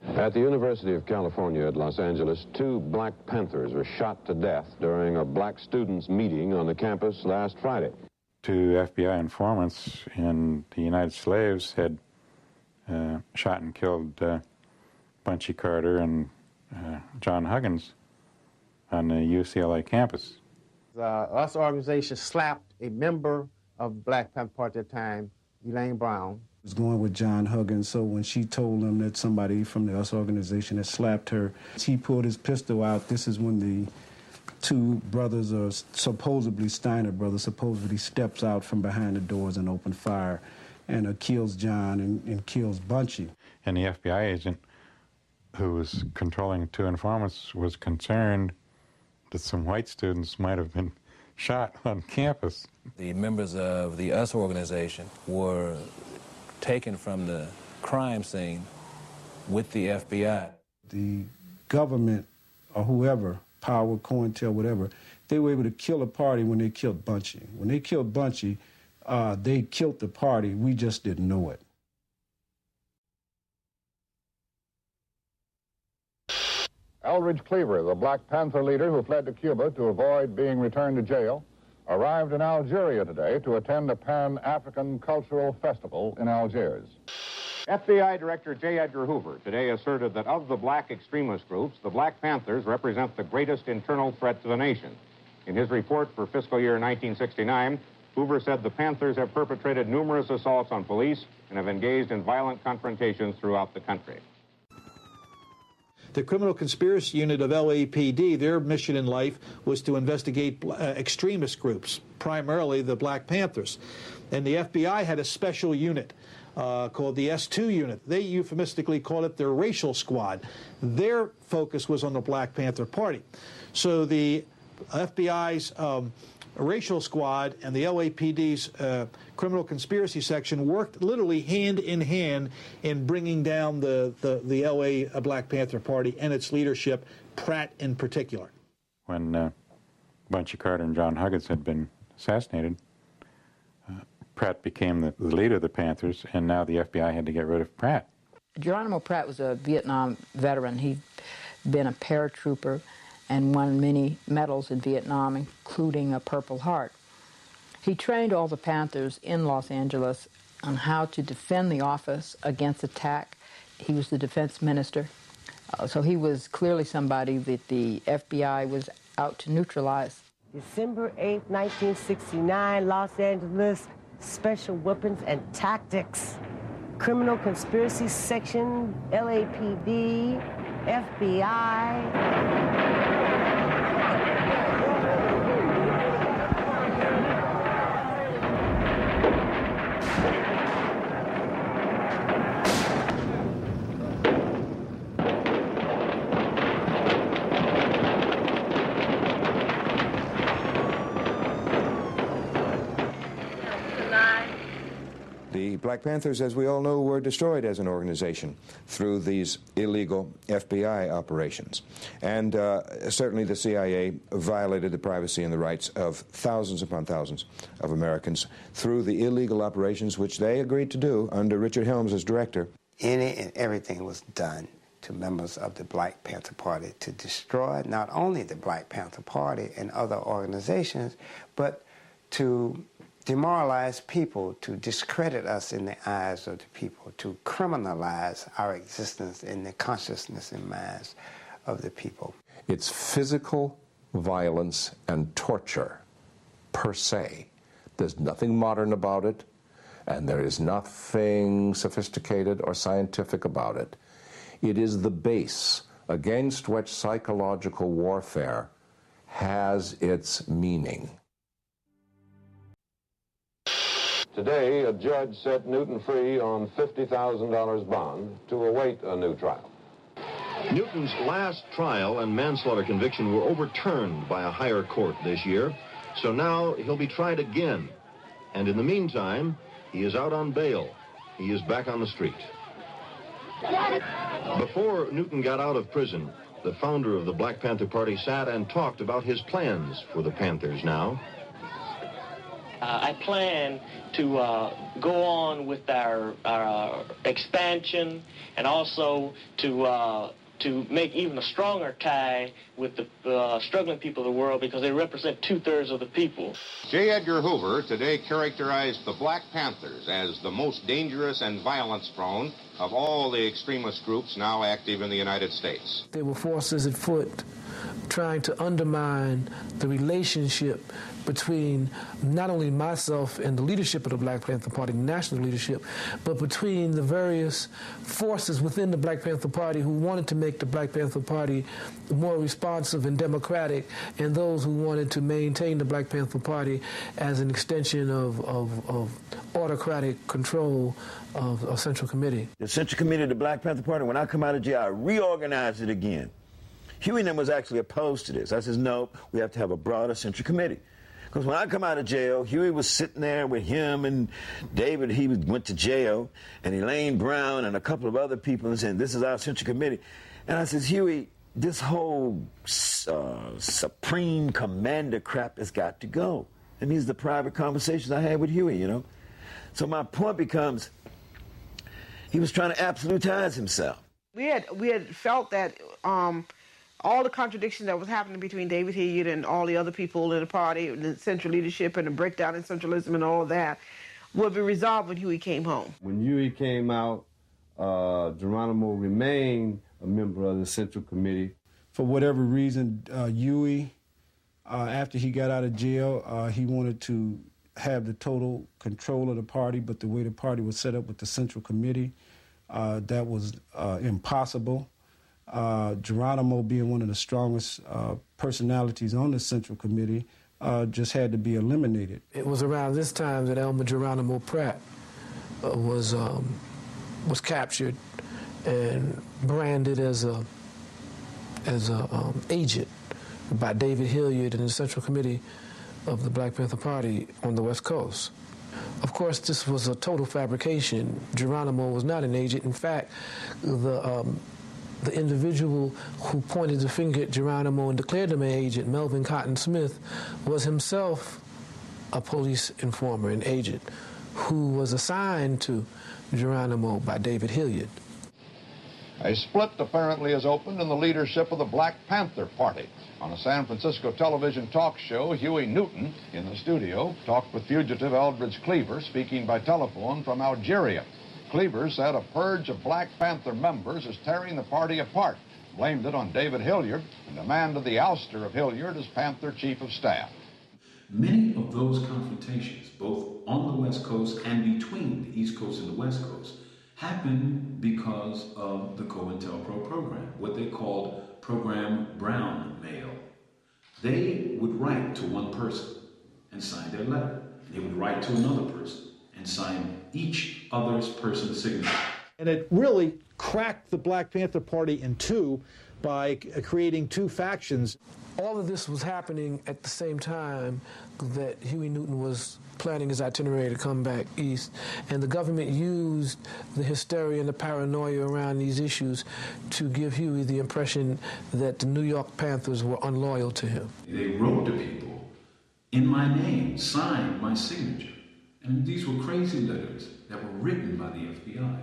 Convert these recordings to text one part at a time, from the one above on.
At the University of California at Los Angeles, 2 Black Panthers were shot to death during a black students' meeting on the campus last Friday. 2 FBI informants in the United Slaves had shot and killed Bunchy Carter and John Huggins on the UCLA campus. Us organization slapped a member of Black Panther Party at the time, Elaine Brown. Was going with John Huggins, so when she told him that somebody from the US organization had slapped her, he pulled his pistol out. This is when the 2 brothers, or supposedly Steiner brothers, supposedly steps out from behind the doors and open fire and kills John and kills Bunchy. And the FBI agent who was controlling 2 informants was concerned that some white students might have been shot on campus. The members of the US organization were taken from the crime scene with the FBI. The government or whoever, Power, COINTEL, whatever, they were able to kill a party when they killed Bunchy. When they killed Bunchy, they killed the party. We just didn't know it. Elridge Cleaver, the Black Panther leader who fled to Cuba to avoid being returned to jail, arrived in Algeria today to attend a Pan-African cultural festival in Algiers. FBI Director J. Edgar Hoover today asserted that of the black extremist groups, the Black Panthers represent the greatest internal threat to the nation. In his report for fiscal year 1969, Hoover said the Panthers have perpetrated numerous assaults on police and have engaged in violent confrontations throughout the country. The criminal conspiracy unit of LAPD, their mission in life was to investigate extremist groups, primarily the Black Panthers. And the FBI had a special unit called the S2 unit. They euphemistically called it their racial squad. Their focus was on the Black Panther Party. So the FBI's racial squad and the LAPD's criminal conspiracy section worked literally hand in hand in bringing down the LA Black Panther Party and its leadership, Pratt in particular. When Bunchy Carter and John Huggins had been assassinated, Pratt became the leader of the Panthers, and now the FBI had to get rid of Pratt. Geronimo Pratt was a Vietnam veteran. He'd been a paratrooper and won many medals in Vietnam, including a Purple Heart. He trained all the Panthers in Los Angeles on how to defend the office against attack. He was the defense minister, so he was clearly somebody that the FBI was out to neutralize. December 8, 1969, Los Angeles, Special Weapons and Tactics, Criminal Conspiracy Section, LAPD, FBI. The Black Panthers, as we all know, were destroyed as an organization through these illegal FBI operations. And certainly the CIA violated the privacy and the rights of thousands upon thousands of Americans through the illegal operations which they agreed to do under Richard Helms as director. Any and everything was done to members of the Black Panther Party to destroy not only the Black Panther Party and other organizations, but to demoralize people, to discredit us in the eyes of the people, to criminalize our existence in the consciousness and minds of the people. It's physical violence and torture, per se. There's nothing modern about it, and there is nothing sophisticated or scientific about it. It is the base against which psychological warfare has its meaning. Today, a judge set Newton free on $50,000 bond to await a new trial. Newton's last trial and manslaughter conviction were overturned by a higher court this year, so now he'll be tried again. And in the meantime, he is out on bail. He is back on the street. Before Newton got out of prison, the founder of the Black Panther Party sat and talked about his plans for the Panthers now. I plan to go on with our expansion, and also to make even a stronger tie with the struggling people of the world, because they represent 2/3 of the people. J. Edgar Hoover today characterized the Black Panthers as the most dangerous and violence-prone of all the extremist groups now active in the United States. There were forces afoot trying to undermine the relationship between not only myself and the leadership of the Black Panther Party, national leadership, but between the various forces within the Black Panther Party who wanted to make the Black Panther Party more responsive and democratic, and those who wanted to maintain the Black Panther Party as an extension of autocratic control of a Central Committee. The Central Committee of the Black Panther Party, when I come out of jail, I reorganized it again. Huey and them was actually opposed to this. I says, no, we have to have a broader Central Committee. Because when I come out of jail, Huey was sitting there with him and David, he went to jail, and Elaine Brown and a couple of other people, and saying, this is our Central Committee. And I says, Huey, this whole supreme commander crap has got to go. And these are the private conversations I had with Huey, you know. So my point becomes, he was trying to absolutize himself. We had felt that all the contradictions that was happening between David Hilliard and all the other people in the party, the central leadership and the breakdown in centralism and all of that, would be resolved when Huey came home. When Huey came out, Geronimo remained a member of the Central Committee. For whatever reason, Huey, after he got out of jail, he wanted to have the total control of the party, but the way the party was set up with the Central Committee, that was impossible. Geronimo, being one of the strongest personalities on the Central Committee, just had to be eliminated. It was around this time that Elmer Geronimo Pratt was captured and branded as a agent by David Hilliard and the Central Committee of the Black Panther Party on the West Coast. Of course, this was a total fabrication. Geronimo was not an agent. In fact, the individual who pointed the finger at Geronimo and declared him an agent, Melvin Cotton Smith, was himself a police informer, an agent, who was assigned to Geronimo by David Hilliard. A split apparently has opened in the leadership of the Black Panther Party. On a San Francisco television talk show, Huey Newton, in the studio, talked with fugitive Eldridge Cleaver, speaking by telephone from Algeria. Cleaver said a purge of Black Panther members is tearing the party apart, blamed it on David Hilliard, and demanded the ouster of Hilliard as Panther Chief of Staff. Many of those confrontations, both on the West Coast and between the East Coast and the West Coast, happened because of the COINTELPRO program, what they called Program Brown Mail. They would write to one person and sign their letter. They would write to another person and sign each other's person's signature. And it really cracked the Black Panther Party in two by creating two factions. All of this was happening at the same time that Huey Newton was planning his itinerary to come back east, and the government used the hysteria and the paranoia around these issues to give Huey the impression that the New York Panthers were unloyal to him. They wrote to people in my name, signed my signature. And these were crazy letters that were written by the FBI.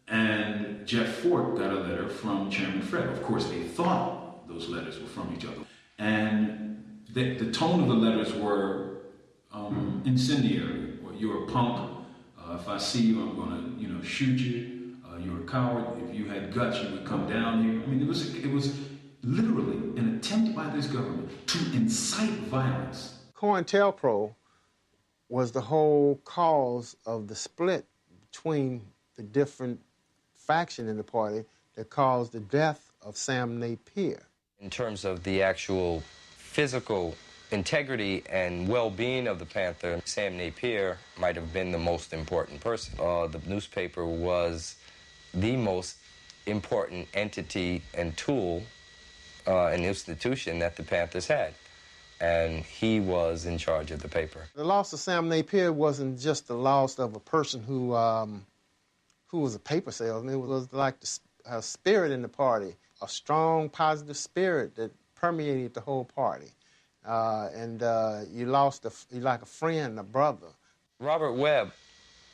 And Jeff Fort got a letter from Chairman Fred. Of course, they thought those letters were from each other. And the tone of the letters were incendiary. Or you're a punk. If I see you, I'm going to shoot you. You're a coward. If you had guts, you would come down here. I mean, it was literally an attempt by this government to incite violence. COINTELPRO was the whole cause of the split between the different factions in the party that caused the death of Sam Napier. In terms of the actual physical integrity and well-being of the Panther, Sam Napier might have been the most important person. The newspaper was the most important entity and tool, an institution that the Panthers had. And he was in charge of the paper. The loss of Sam Napier wasn't just the loss of a person who was a paper salesman. It was like a spirit in the party, a strong, positive spirit that permeated the whole party. and you lost you like a friend, a brother. Robert Webb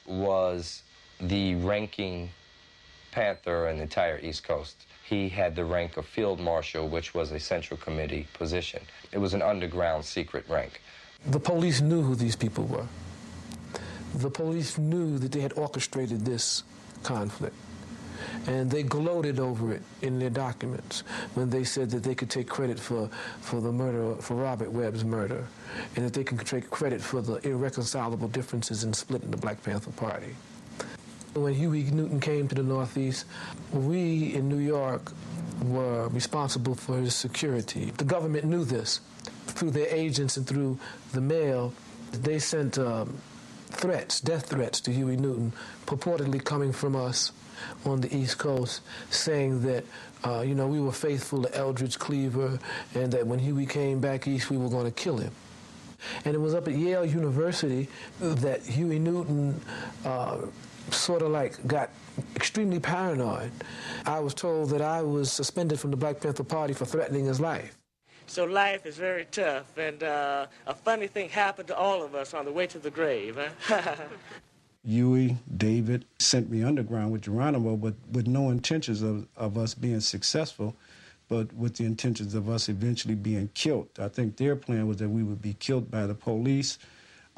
was the ranking Panther in the entire East Coast. He had the rank of Field Marshal, which was a Central Committee position. It was an underground secret rank. The police knew who these people were. The police knew that they had orchestrated this conflict. And they gloated over it in their documents when they said that they could take credit for the murder, for Robert Webb's murder, and that they can take credit for the irreconcilable differences in splitting the Black Panther Party. When Huey Newton came to the Northeast, we in New York were responsible for his security. The government knew this. Through their agents and through the mail, they sent threats, death threats to Huey Newton, purportedly coming from us on the East Coast, saying that, you know, we were faithful to Eldridge Cleaver and that when Huey came back east, we were going to kill him. And it was up at Yale University that Huey Newton sort of like got extremely paranoid. I was told that I was suspended from the Black Panther Party for threatening his life. So life is very tough, and a funny thing happened to all of us on the way to the grave. Huh? Huey, David sent me underground with Geronimo, but with no intentions of us being successful, but with the intentions of us eventually being killed. I think their plan was that we would be killed by the police.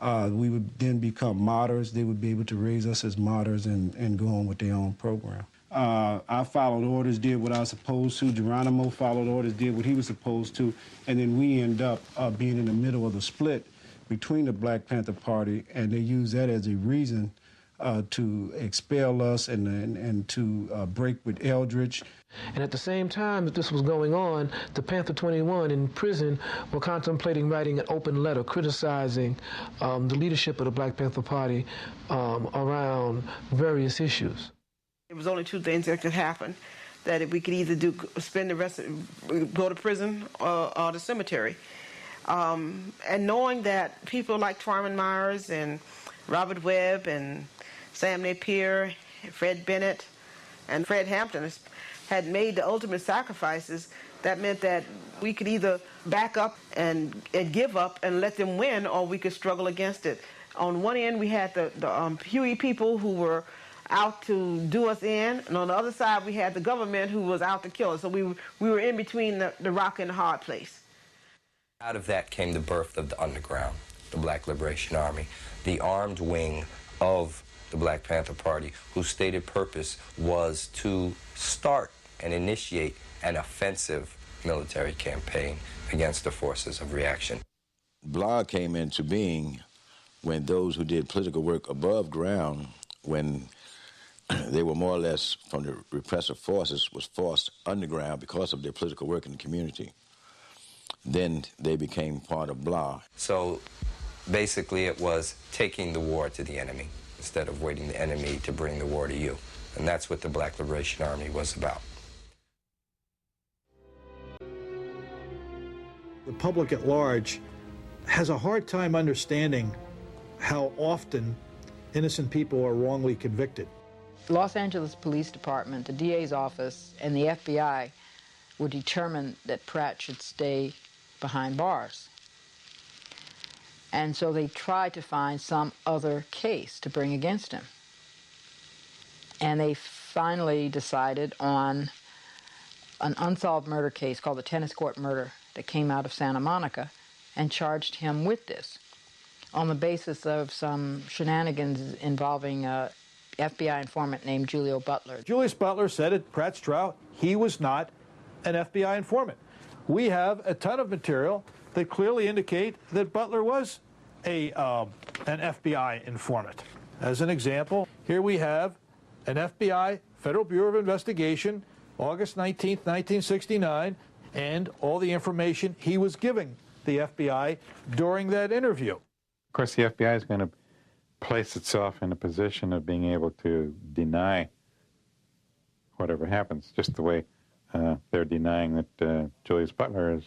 We would then become martyrs. They would be able to raise us as martyrs and go on with their own program. I followed orders, did what I was supposed to. Geronimo followed orders, did what he was supposed to. And then we end up being in the middle of the split between the Black Panther Party, and they use that as a reason to expel us and to break with Eldridge. And at the same time that this was going on, the Panther 21 in prison were contemplating writing an open letter criticizing the leadership of the Black Panther Party around various issues. There was only two things that could happen, that if we could either spend the rest go to prison or the cemetery. And knowing that people like Twyman Myers and Robert Webb and Sam Napier, Fred Bennett, and Fred Hampton had made the ultimate sacrifices, that meant that we could either back up and give up and let them win, or we could struggle against it. On one end, we had the Huey people who were out to do us in, and on the other side, we had the government who was out to kill us. So we were in between the rock and the hard place. Out of that came the birth of the underground, the Black Liberation Army, the armed wing of the Black Panther Party, whose stated purpose was to start and initiate an offensive military campaign against the forces of reaction. BLA came into being when those who did political work above ground, when they were more or less from the repressive forces, was forced underground because of their political work in the community. Then they became part of BLA. So basically it was taking the war to the enemy instead of waiting the enemy to bring the war to you. And that's what the Black Liberation Army was about. The public at large has a hard time understanding how often innocent people are wrongly convicted. Los Angeles Police Department, the DA's office, and the FBI were determined that Pratt should stay behind bars. And so they tried to find some other case to bring against him. And they finally decided on an unsolved murder case called the tennis court murder that came out of Santa Monica, and charged him with this on the basis of some shenanigans involving a FBI informant named Julio Butler. Julius Butler said at Pratt's trial he was not an FBI informant. We have a ton of material that clearly indicate that Butler was an FBI informant. As an example, here we have an FBI, Federal Bureau of Investigation, August 19th, 1969, and all the information he was giving the FBI during that interview. Of course, the FBI is going to place itself in a position of being able to deny whatever happens, just the way they're denying that Julius Butler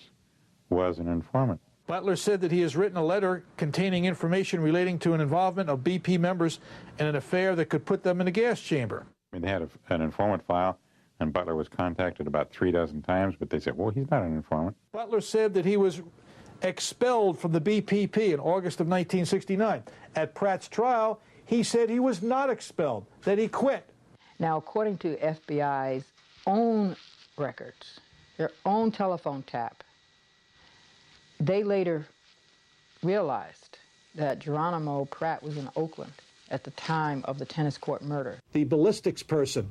was an informant. Butler said that he has written a letter containing information relating to an involvement of BP members in an affair that could put them in a gas chamber. I mean, they had an informant file, and Butler was contacted about 3 dozen times, but they said, well, he's not an informant. Butler said that he was expelled from the BPP in August of 1969. At Pratt's trial, he said he was not expelled, that he quit. Now, according to FBI's own records, their own telephone tap, they later realized that Geronimo Pratt was in Oakland at the time of the tennis court murder. The ballistics person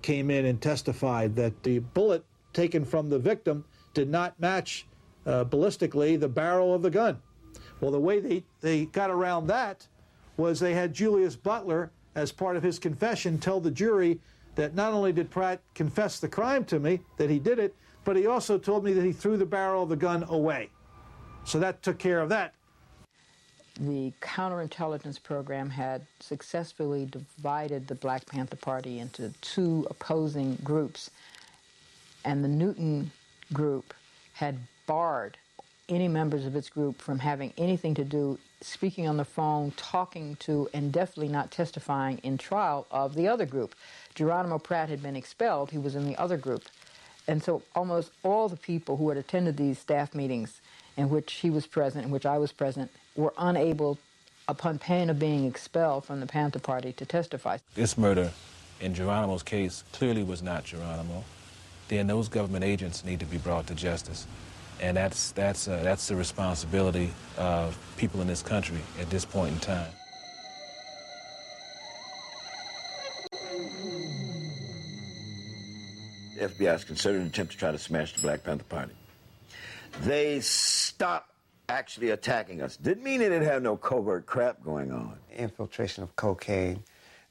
came in and testified that the bullet taken from the victim did not match ballistically the barrel of the gun. Well, the way they got around that was they had Julius Butler, as part of his confession, tell the jury that not only did Pratt confess the crime to me, that he did it, but he also told me that he threw the barrel of the gun away. So that took care of that. The counterintelligence program had successfully divided the Black Panther Party into two opposing groups, and the Newton group had barred any members of its group from having anything to do, speaking on the phone, talking to, and definitely not testifying in trial of the other group. Geronimo Pratt had been expelled. He was in the other group. And so almost all the people who had attended these staff meetings in which he was present, in which I was present, were unable, upon pain of being expelled from the Panther Party, to testify. This murder, in Geronimo's case, clearly was not Geronimo. Then those government agents need to be brought to justice. And that's the responsibility of people in this country at this point in time. The FBI has considered an attempt to try to smash the Black Panther Party. They stopped actually attacking us. Didn't mean they didn't have no covert crap going on. Infiltration of cocaine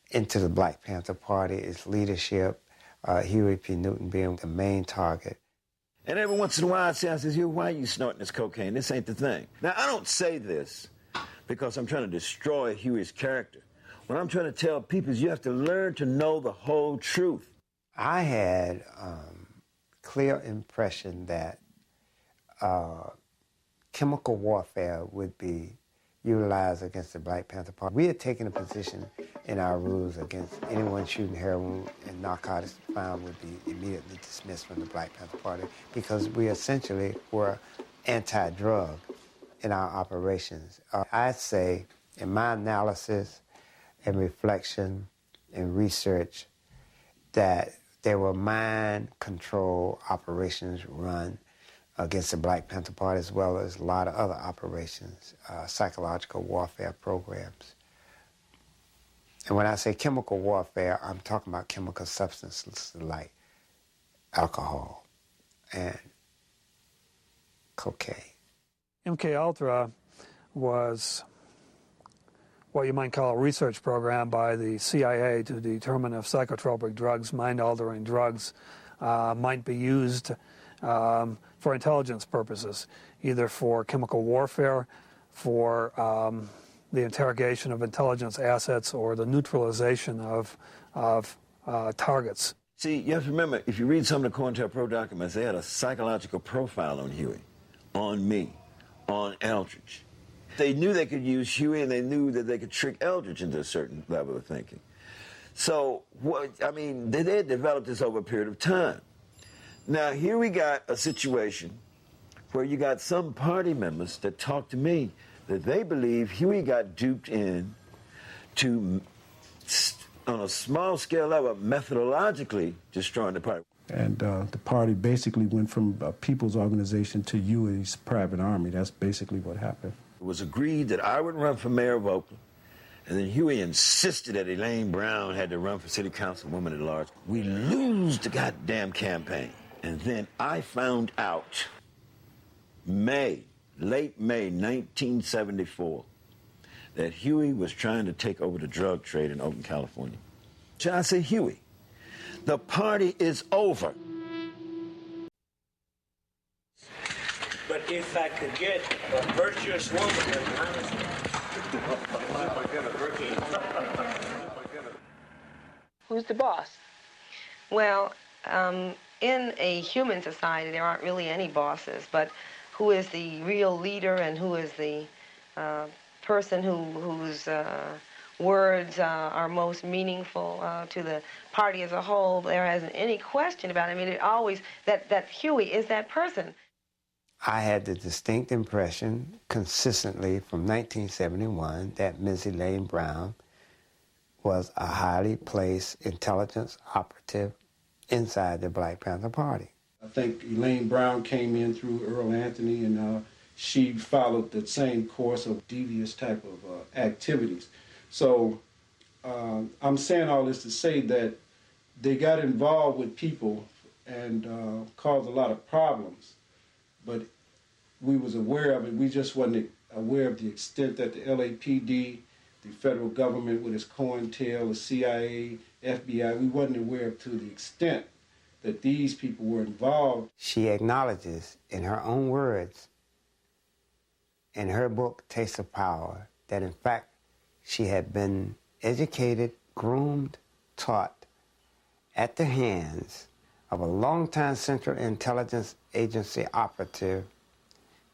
into the Black Panther Party, its leadership, Huey P. Newton being the main target. And every once in a while I says, why are you snorting this cocaine? This ain't the thing. Now, I don't say this because I'm trying to destroy Huey's character. What I'm trying to tell people is you have to learn to know the whole truth. I had clear impression that chemical warfare would be utilized against the Black Panther Party. We had taken a position in our rules against anyone shooting heroin and narcotics found would be immediately dismissed from the Black Panther Party because we essentially were anti-drug in our operations. I say, in my analysis and reflection and research, that there were mind control operations run against the Black Panther Party, as well as a lot of other operations, psychological warfare programs. And when I say chemical warfare, I'm talking about chemical substances like alcohol and cocaine. MKUltra was what you might call a research program by the CIA to determine if psychotropic drugs, mind-altering drugs, might be used for intelligence purposes, either for chemical warfare, for the interrogation of intelligence assets, or the neutralization of targets. See, you have to remember, if you read some of the COINTELPRO documents, they had a psychological profile on Huey, on me, on Eldridge. They knew they could use Huey, and they knew that they could trick Eldridge into a certain level of thinking. So, they developed this over a period of time. Now, here we got a situation where you got some party members that talk to me that they believe Huey got duped in to, on a small scale level, methodologically destroying the party. And the party basically went from a people's organization to Huey's private army. That's basically what happened. It was agreed that I would run for mayor of Oakland, and then Huey insisted that Elaine Brown had to run for city councilwoman at large. We lose the goddamn campaign. And then I found out late May 1974, that Huey was trying to take over the drug trade in Oakland, California. So I said, Huey, the party is over. But if I could get a virtuous woman, Who's the boss? Well, in a human society, there aren't really any bosses, but who is the real leader and who is the person whose words are most meaningful to the party as a whole, there isn't any question about it. I mean, it always, that Huey is that person. I had the distinct impression consistently from 1971 that Ms. Elaine Brown was a highly placed intelligence operative inside the Black Panther Party. I think Elaine Brown came in through Earl Anthony, and she followed the same course of devious type of activities. So I'm saying all this to say that they got involved with people and caused a lot of problems, but we was aware of it. We just wasn't aware of the extent that the LAPD, the federal government with its COINTEL, the CIA, FBI, we wasn't aware to the extent that these people were involved. She acknowledges in her own words in her book, Taste of Power, that in fact she had been educated, groomed, taught at the hands of a longtime Central Intelligence Agency operative,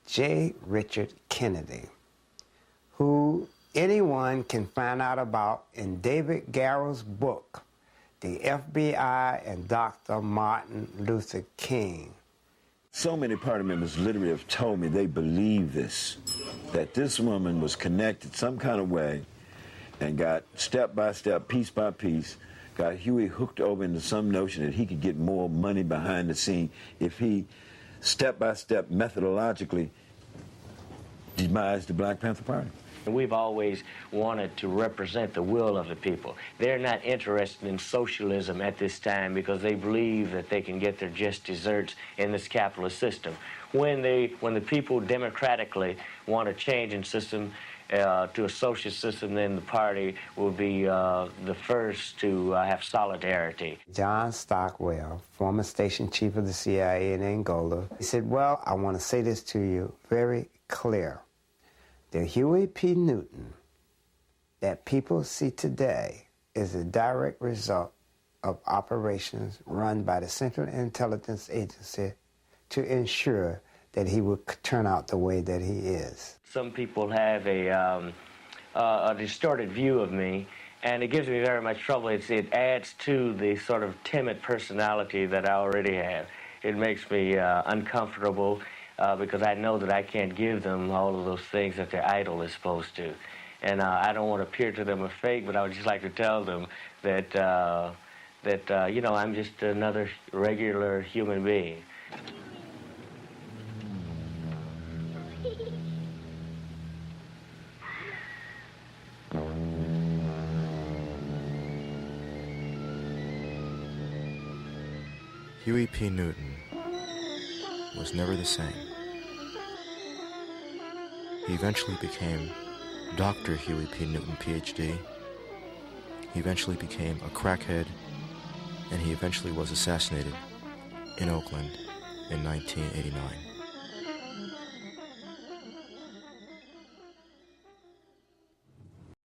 J. Richard Kennedy, who anyone can find out about in David Garrow's book, The FBI and Dr. Martin Luther King. So many party members literally have told me they believe this, that this woman was connected some kind of way and got step by step, piece by piece, got Huey hooked over into some notion that he could get more money behind the scene if he step by step methodologically demised the Black Panther Party. We've always wanted to represent the will of the people. They're not interested in socialism at this time because they believe that they can get their just desserts in this capitalist system. When the people democratically want to change in system to a socialist system, then the party will be the first to have solidarity. John Stockwell, former station chief of the CIA in Angola, he said, well, I want to say this to you very clear. The Huey P. Newton that people see today is a direct result of operations run by the Central Intelligence Agency to ensure that he would turn out the way that he is. Some people have a distorted view of me, and it gives me very much trouble. It adds to the sort of timid personality that I already have. It makes me uncomfortable. Because I know that I can't give them all of those things that their idol is supposed to. And I don't want to appear to them a fake, but I would just like to tell them that, you know, I'm just another regular human being. Huey P. Newton was never the same. He eventually became Dr. Huey P. Newton, Ph.D. He eventually became a crackhead, and he eventually was assassinated in Oakland in 1989.